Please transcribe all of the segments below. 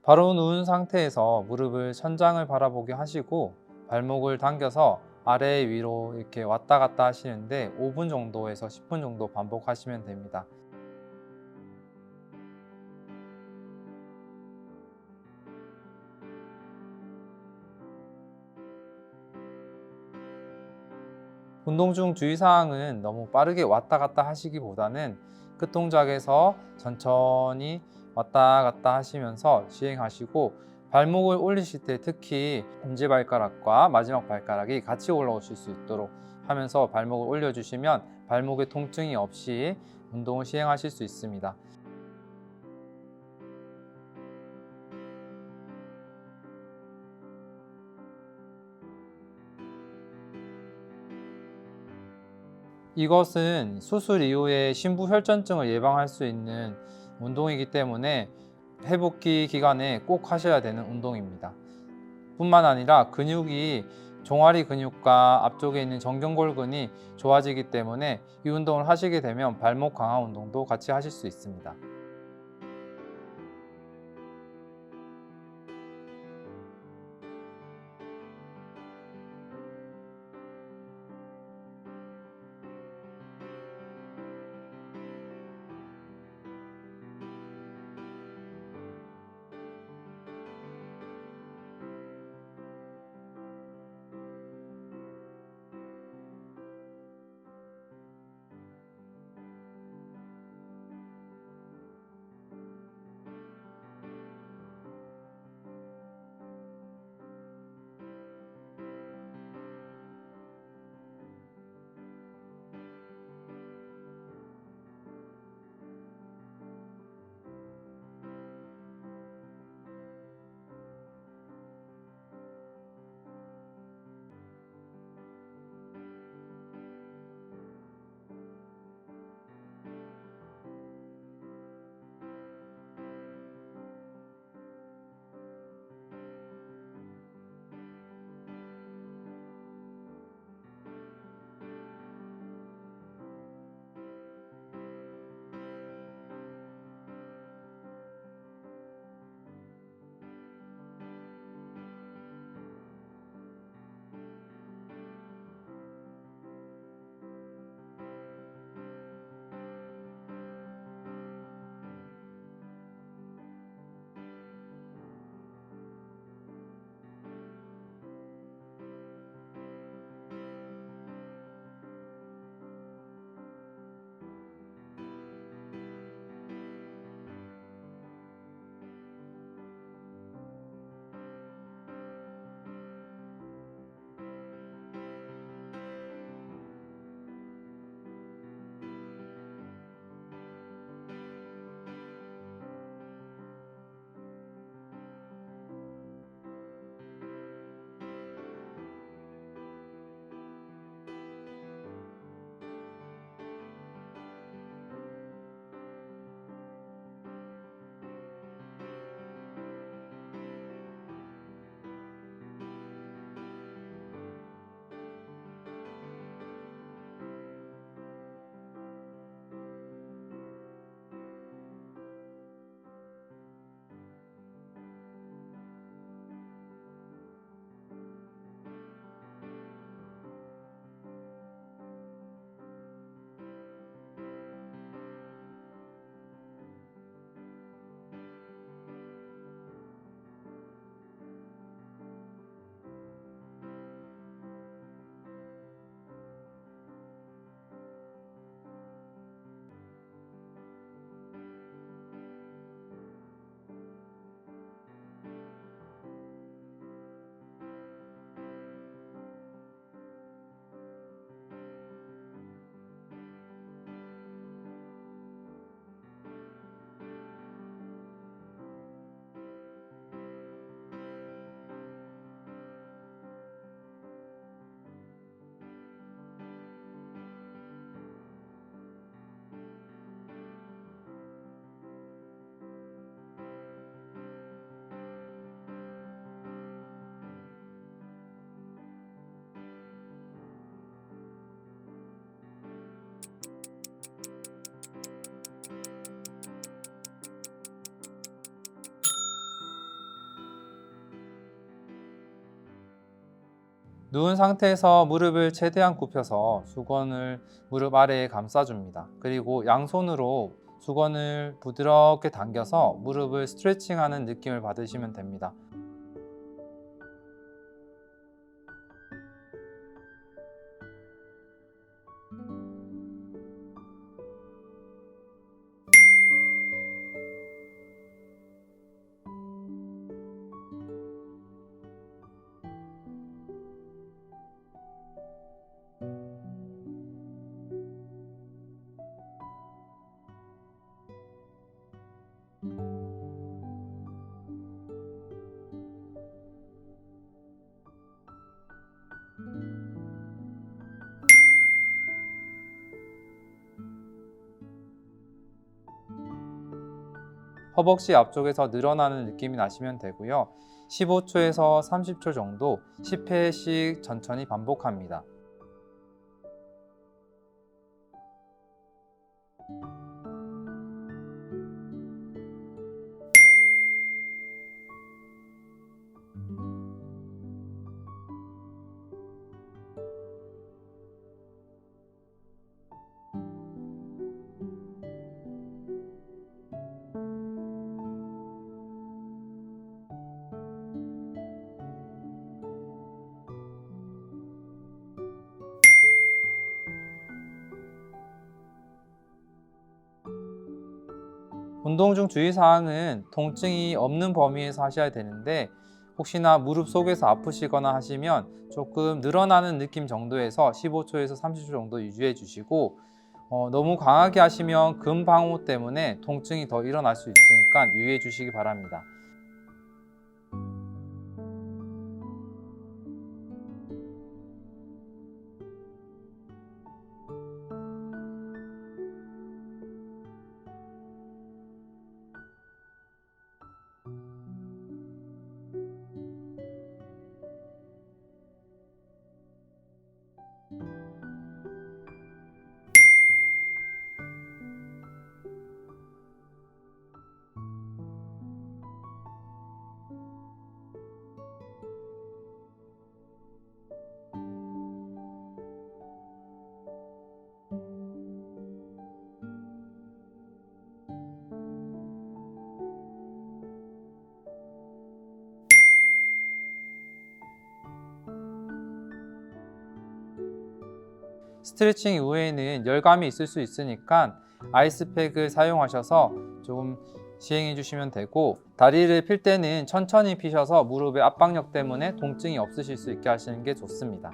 바로 누운 상태에서 무릎을 천장을 바라보게 하시고 발목을 당겨서 아래 위로 이렇게 왔다 갔다 하시는데 5분 정도에서 10분 정도 반복하시면 됩니다. 운동 중 주의사항은 너무 빠르게 왔다 갔다 하시기보다는 끝 동작에서 천천히 왔다 갔다 하시면서 시행하시고, 발목을 올리실 때 특히 엄지발가락과 마지막 발가락이 같이 올라오실 수 있도록 하면서 발목을 올려주시면 발목에 통증이 없이 운동을 시행하실 수 있습니다. 이것은 수술 이후에 심부혈전증을 예방할 수 있는 운동이기 때문에 회복기 기간에 꼭 하셔야 되는 운동입니다. 뿐만 아니라 근육이 종아리 근육과 앞쪽에 있는 정경골근이 좋아지기 때문에 이 운동을 하시게 되면 발목 강화 운동도 같이 하실 수 있습니다. 누운 상태에서 무릎을 최대한 굽혀서 수건을 무릎 아래에 감싸줍니다. 그리고 양손으로 수건을 부드럽게 당겨서 무릎을 스트레칭하는 느낌을 받으시면 됩니다. 허벅지 앞쪽에서 늘어나는 느낌이 나시면 되고요. 15초에서 30초 정도 10회씩 천천히 반복합니다. 운동 중 주의사항은 통증이 없는 범위에서 하셔야 되는데 혹시나 무릎 속에서 아프시거나 하시면 조금 늘어나는 느낌 정도에서 15초에서 30초 정도 유지해 주시고 너무 강하게 하시면 근방호 때문에 통증이 더 일어날 수 있으니까 유의해 주시기 바랍니다. 스트레칭 이후에는 열감이 있을 수 있으니까 아이스팩을 사용하셔서 조금 시행해 주시면 되고, 다리를 필 때는 천천히 피셔서 무릎의 압박력 때문에 통증이 없으실 수 있게 하시는 게 좋습니다.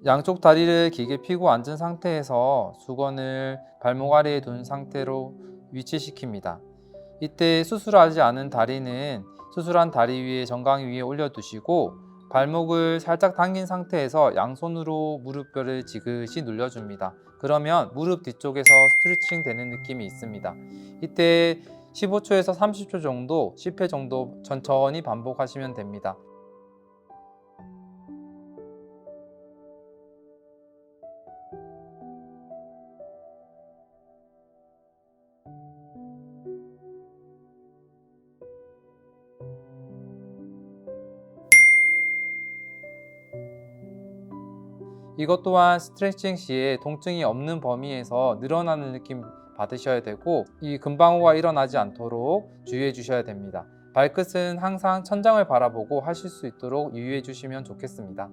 양쪽 다리를 길게 펴고 앉은 상태에서 수건을 발목 아래에 둔 상태로 위치시킵니다. 이때 수술하지 않은 다리는 수술한 다리 위에 정강이 위에 올려두시고, 발목을 살짝 당긴 상태에서 양손으로 무릎뼈를 지그시 눌러줍니다. 그러면 무릎 뒤쪽에서 스트레칭 되는 느낌이 있습니다. 이때 15초에서 30초 정도 10회 정도 천천히 반복하시면 됩니다. 이것 또한 스트레칭 시에 통증이 없는 범위에서 늘어나는 느낌 받으셔야 되고, 이 근방호가 일어나지 않도록 주의해 주셔야 됩니다. 발끝은 항상 천장을 바라보고 하실 수 있도록 유의해 주시면 좋겠습니다.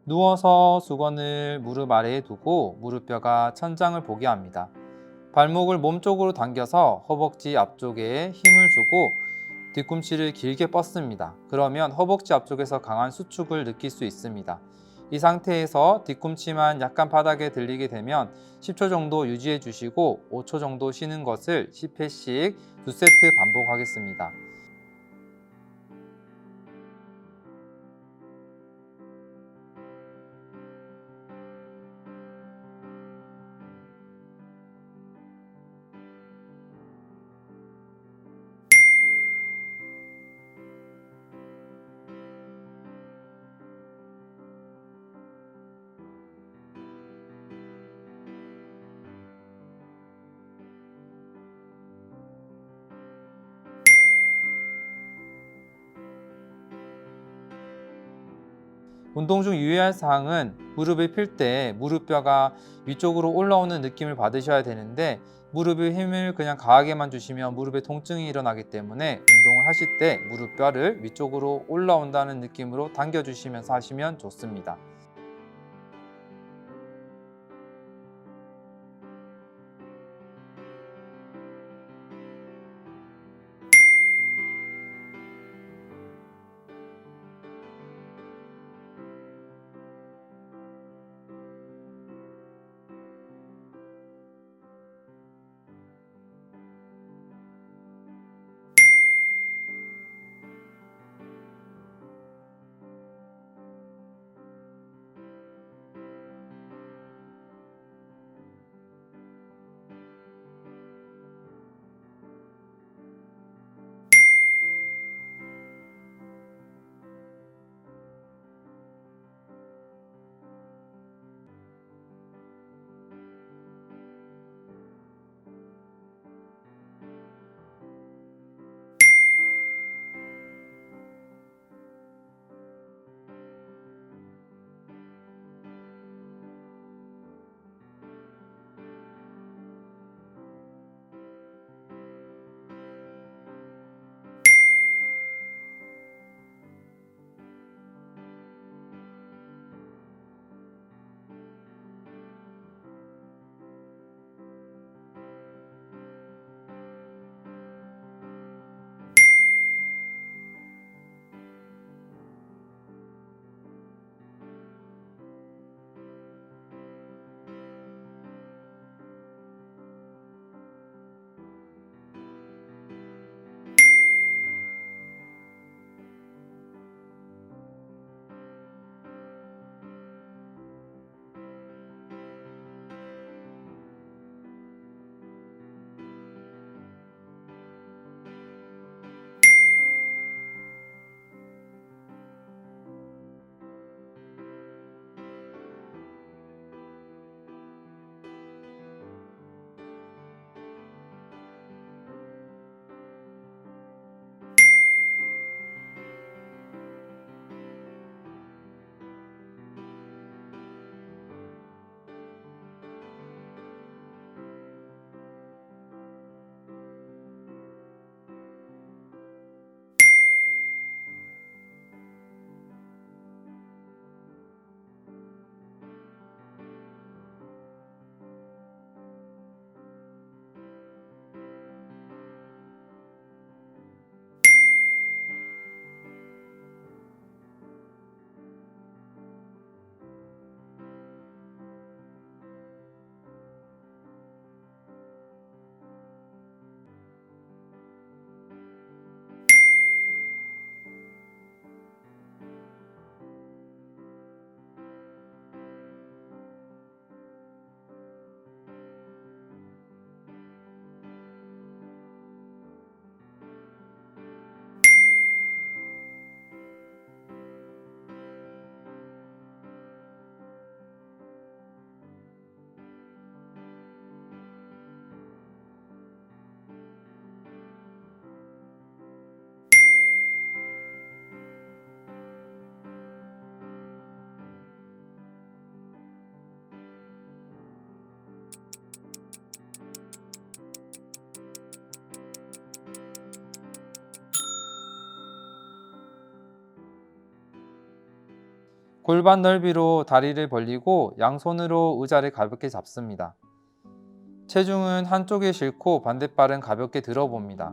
누워서 수건을 무릎 아래에 두고 무릎뼈가 천장을 보게 합니다. 발목을 몸쪽으로 당겨서 허벅지 앞쪽에 힘을 주고 뒤꿈치를 길게 뻗습니다. 그러면 허벅지 앞쪽에서 강한 수축을 느낄 수 있습니다. 이 상태에서 뒤꿈치만 약간 바닥에 들리게 되면 10초 정도 유지해 주시고 5초 정도 쉬는 것을 10회씩 2세트 반복하겠습니다. 운동 중 유의할 사항은 무릎을 필 때 무릎뼈가 위쪽으로 올라오는 느낌을 받으셔야 되는데 무릎에 힘을 그냥 강하게만 주시면 무릎에 통증이 일어나기 때문에 운동을 하실 때 무릎뼈를 위쪽으로 올라온다는 느낌으로 당겨주시면서 하시면 좋습니다. 골반 넓이로 다리를 벌리고 양손으로 의자를 가볍게 잡습니다. 체중은 한쪽에 싣고 반대발은 가볍게 들어봅니다.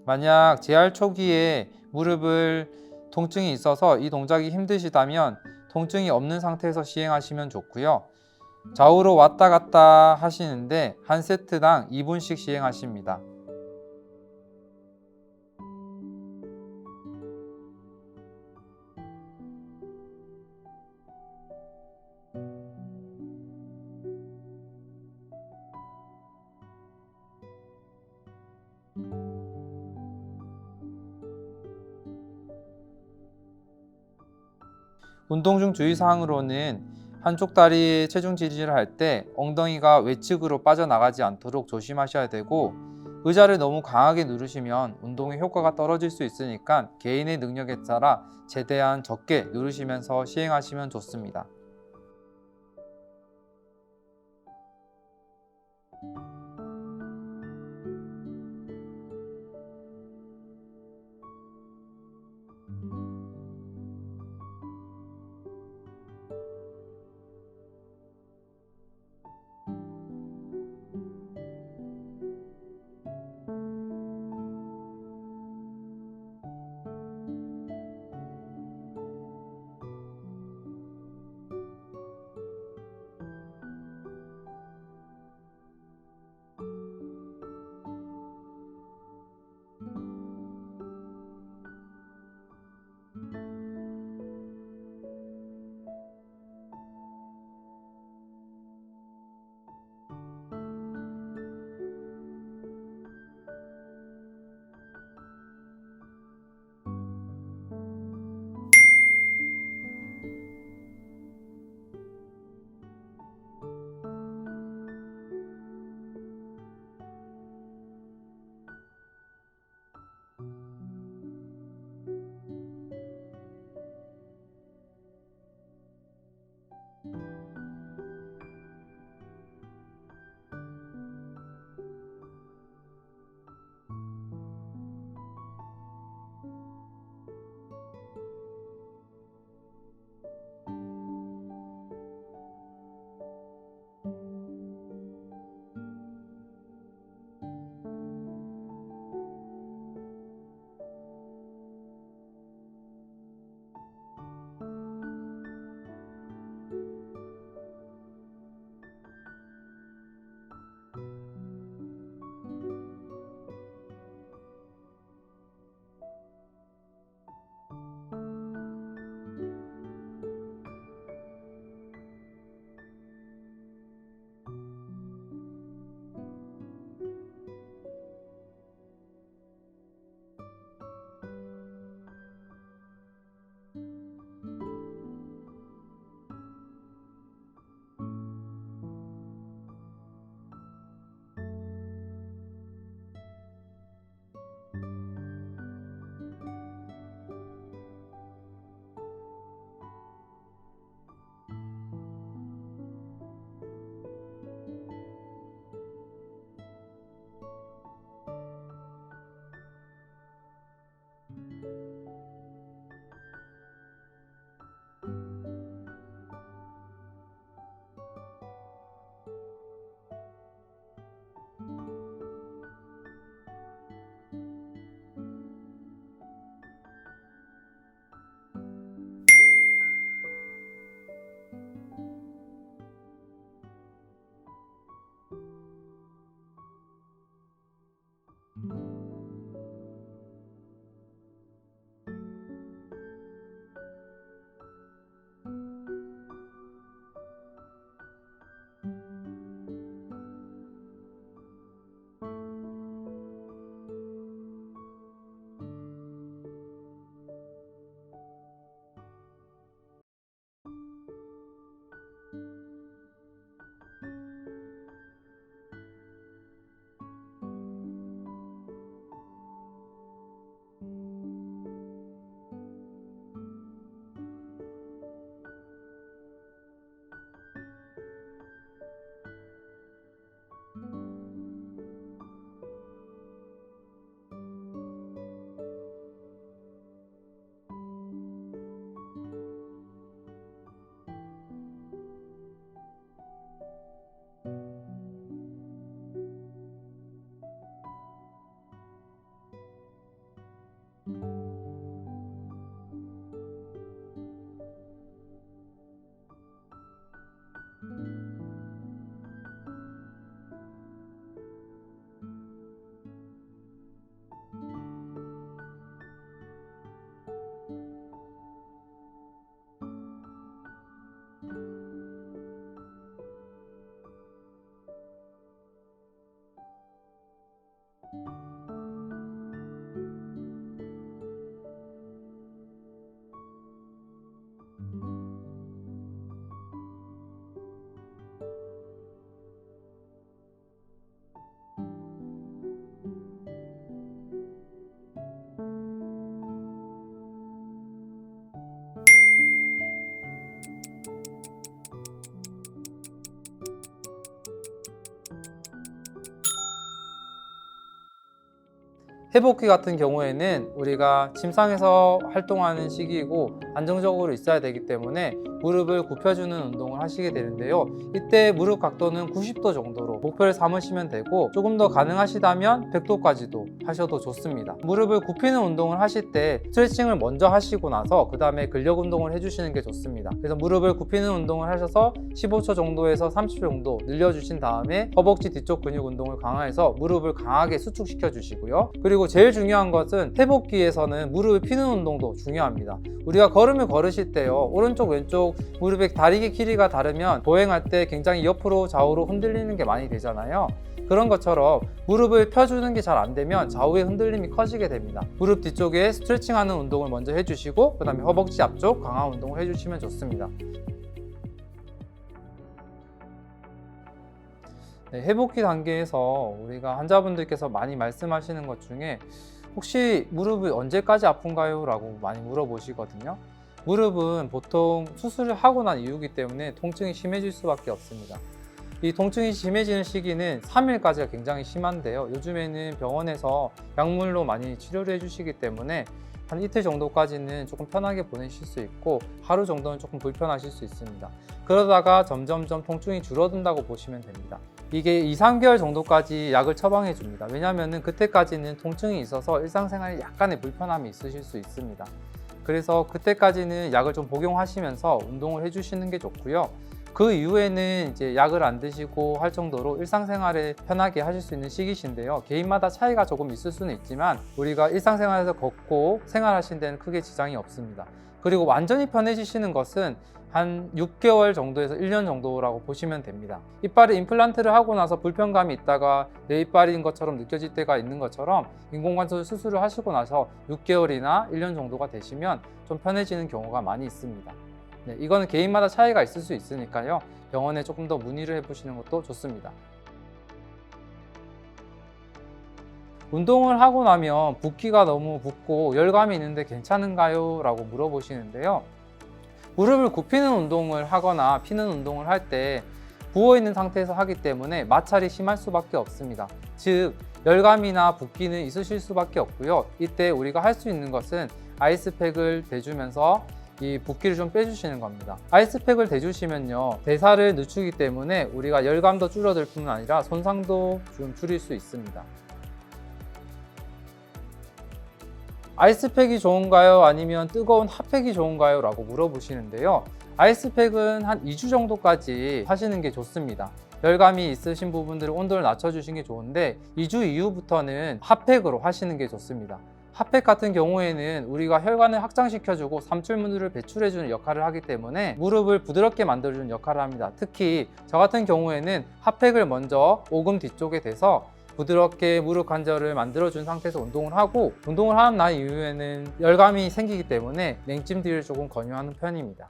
만약 재활 초기에 무릎을 통증이 있어서 이 동작이 힘드시다면 통증이 없는 상태에서 시행하시면 좋고요. 좌우로 왔다 갔다 하시는데 한 세트당 2분씩 시행하십니다. 운동 중 주의사항으로는 한쪽 다리에 체중 지지를 할 때 엉덩이가 외측으로 빠져나가지 않도록 조심하셔야 되고, 의자를 너무 강하게 누르시면 운동의 효과가 떨어질 수 있으니까 개인의 능력에 따라 최대한 적게 누르시면서 시행하시면 좋습니다. 회복기 같은 경우에는 우리가 침상에서 활동하는 시기이고 안정적으로 있어야 되기 때문에 무릎을 굽혀주는 운동을 하시게 되는데요. 이때 무릎 각도는 90도 정도로 목표를 삼으시면 되고, 조금 더 가능하시다면 100도까지도 하셔도 좋습니다. 무릎을 굽히는 운동을 하실 때 스트레칭을 먼저 하시고 나서 그 다음에 근력 운동을 해주시는 게 좋습니다. 그래서 무릎을 굽히는 운동을 하셔서 15초 정도에서 30초 정도 늘려주신 다음에 허벅지 뒤쪽 근육 운동을 강화해서 무릎을 강하게 수축시켜 주시고요. 그리고 제일 중요한 것은 회복기에서는 무릎을 피는 운동도 중요합니다. 우리가 걸음을 걸으실 때요, 오른쪽 왼쪽 무릎의 다리 길이가 다르면 보행할 때 굉장히 옆으로 좌우로 흔들리는 게 많이 되잖아요. 그런 것처럼 무릎을 펴주는 게 잘 안 되면 좌우의 흔들림이 커지게 됩니다. 무릎 뒤쪽에 스트레칭하는 운동을 먼저 해주시고 그 다음에 허벅지 앞쪽 강화 운동을 해주시면 좋습니다. 네, 회복기 단계에서 우리가 환자분들께서 많이 말씀하시는 것 중에 혹시 무릎이 언제까지 아픈가요? 라고 많이 물어보시거든요. 무릎은 보통 수술을 하고 난 이후이기 때문에 통증이 심해질 수밖에 없습니다. 이 통증이 심해지는 시기는 3일까지가 굉장히 심한데요. 요즘에는 병원에서 약물로 많이 치료를 해주시기 때문에 한 이틀 정도까지는 조금 편하게 보내실 수 있고, 하루 정도는 조금 불편하실 수 있습니다. 그러다가 점점점 통증이 줄어든다고 보시면 됩니다. 이게 2, 3개월 정도까지 약을 처방해 줍니다. 왜냐하면 그때까지는 통증이 있어서 일상생활에 약간의 불편함이 있으실 수 있습니다. 그래서 그때까지는 약을 좀 복용하시면서 운동을 해주시는 게 좋고요. 그 이후에는 이제 약을 안 드시고 할 정도로 일상생활에 편하게 하실 수 있는 시기신데요. 개인마다 차이가 조금 있을 수는 있지만 우리가 일상생활에서 걷고 생활하시는 데는 크게 지장이 없습니다. 그리고 완전히 편해지시는 것은 한 6개월 정도에서 1년 정도라고 보시면 됩니다. 이빨에 임플란트를 하고 나서 불편감이 있다가 내 이빨인 것처럼 느껴질 때가 있는 것처럼 인공관절 수술을 하시고 나서 6개월이나 1년 정도가 되시면 좀 편해지는 경우가 많이 있습니다. 네, 이거는 개인마다 차이가 있을 수 있으니까요. 병원에 조금 더 문의를 해보시는 것도 좋습니다. 운동을 하고 나면 붓기가 너무 붓고 열감이 있는데 괜찮은가요? 라고 물어보시는데요. 무릎을 굽히는 운동을 하거나 피는 운동을 할 때 부어있는 상태에서 하기 때문에 마찰이 심할 수밖에 없습니다. 즉, 열감이나 붓기는 있으실 수밖에 없고요. 이때 우리가 할 수 있는 것은 아이스팩을 대주면서 이 붓기를 좀 빼주시는 겁니다. 아이스팩을 대주시면요, 대사를 늦추기 때문에 우리가 열감도 줄어들 뿐 아니라 손상도 좀 줄일 수 있습니다. 아이스팩이 좋은가요? 아니면 뜨거운 핫팩이 좋은가요? 라고 물어보시는데요. 아이스팩은 한 2주 정도까지 하시는 게 좋습니다. 열감이 있으신 부분들을 온도를 낮춰주시는 게 좋은데 2주 이후부터는 핫팩으로 하시는 게 좋습니다. 핫팩 같은 경우에는 우리가 혈관을 확장시켜주고 삼출물을 배출해주는 역할을 하기 때문에 무릎을 부드럽게 만들어주는 역할을 합니다. 특히 저 같은 경우에는 핫팩을 먼저 오금 뒤쪽에 대서 부드럽게 무릎 관절을 만들어준 상태에서 운동을 하고, 운동을 하는 날 이후에는 열감이 생기기 때문에 냉찜질을 조금 권유하는 편입니다.